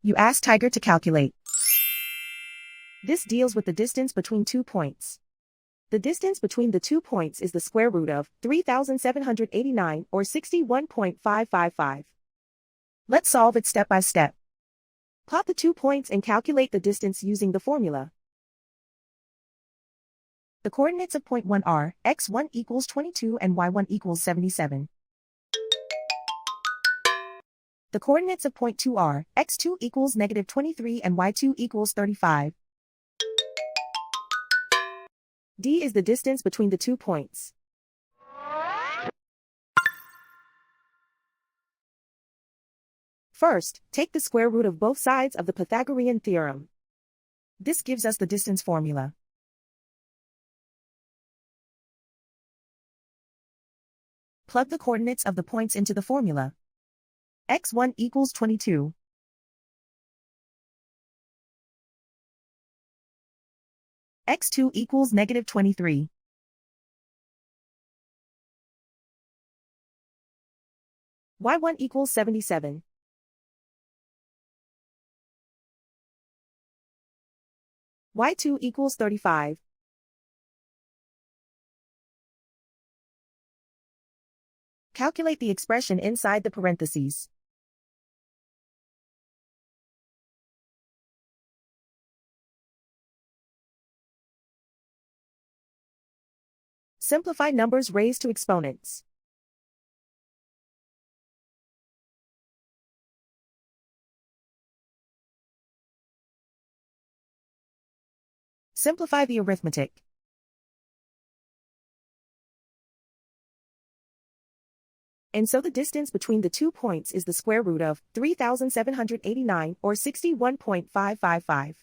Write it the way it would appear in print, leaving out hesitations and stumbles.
You ask Tiger to calculate. This deals with the distance between 2 points. The distance between the 2 points is the square root of 3,789 or 61.555. Let's solve it step by step. Plot the 2 points and calculate the distance using the formula. The coordinates of point 1 are x1 equals 22 and y1 equals 77. The coordinates of point 2 are x2 equals negative 23 and y2 equals 35. D is the distance between the 2 points. First, take the square root of both sides of the Pythagorean theorem. This gives us the distance formula. Plug the coordinates of the points into the formula. x1 equals 22. x2 equals negative 23. y1 equals 77. y2 equals 35. Calculate the expression inside the parentheses. Simplify numbers raised to exponents. Simplify the arithmetic. And so the distance between the 2 points is the square root of 3,789 or 61.555.